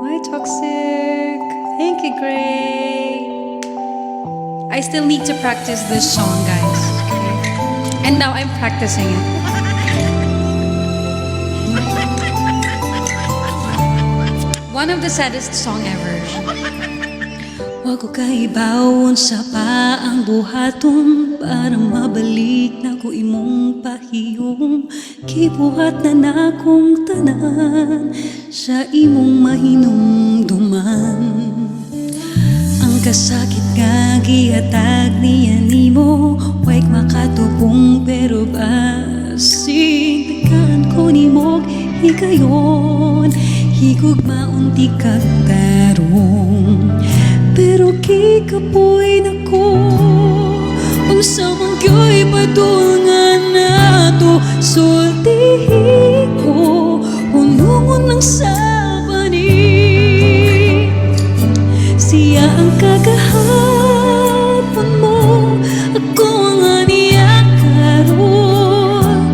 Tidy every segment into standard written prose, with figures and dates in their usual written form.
Why toxic? Thank you, Gray. I still need to practice this song, guys. Okay? And now I'm practicing it. One of the saddest song ever. Wag ko kaibawon sa paang buhaton para mabalik na ko imong pahiyong kibuhat na nakong tanan sa imong mahinumduman. Ang kasakit nga gihatag niya nimo wag makatubong pero basin tagaan ko nimo higayon higugmaon ti kagtarong. Pero kikapoy na ko unsa man gyoy padulngan nato sultihi ko hunungon ng sabani siya ang kagahapon mo ako ang aniya karon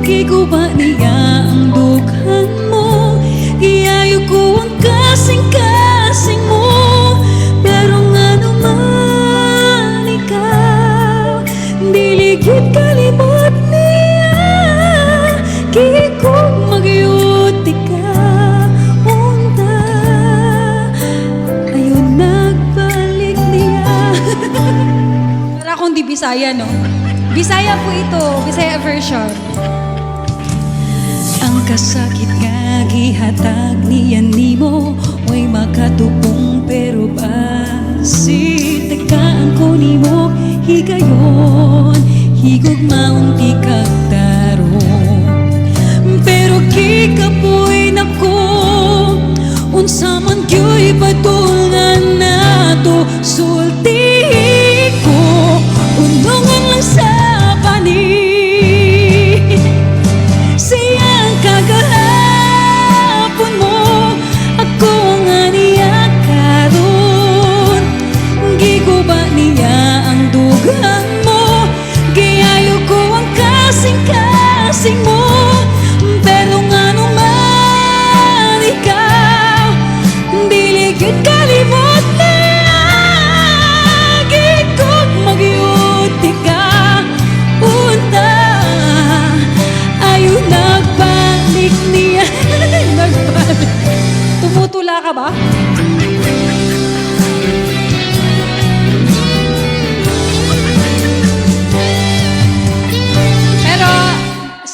giguba niya ang dughan mo giayo ko ang kasing-kasing mo. Diligid kalimot niya kikong magyuti ka unta ayun nagbalik niya. Para akong di Bisaya, no? Bisaya po ito, Bisaya version. Ang kasakit nga gihatag niya nimo way makatubong pero basit tagaan ko nimo higayon higugmaon ti kagtarong. Pero kikapoy na ko unsa man gyoy padulngan nato sultihi ko unungon lang sa panig siyang kagahapon mo ako ang aniya karon giguba niya ang dughan mo giayo ko ang kasing-kasing mo pero ngano man ikaw diligid kalimot niya gikog magyuti ka unta ayun nagbalik niya. Nagbalik. Tumutula ka ba?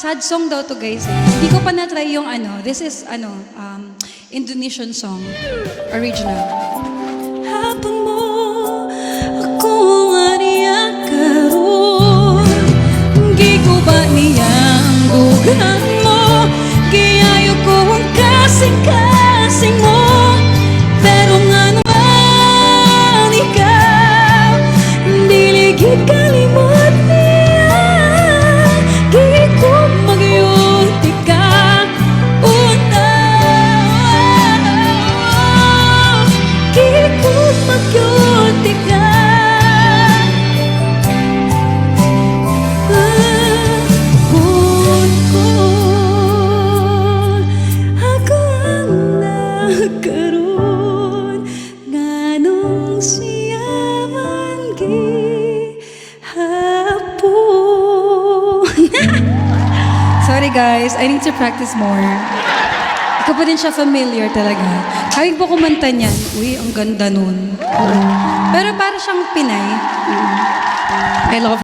Sad song daw to, guys. Hindi ko pa na-try yung this is Indonesian song, original. Hapon mo, ako ang aniya karon giguba niya ang dughan mo giayo ko ang kasing-kasing mo pero ngano man ikaw diligid kalimot niya gikog magyuti ka unta gikog magyuti ka ako ang nagkaroon nganong siya man gihapon. Sorry guys, I need to practice more. Ikaw pa din siya familiar talaga. Kawig po kumanta niyan. Uy, ang ganda nun. Pero para siyang Pinay. I love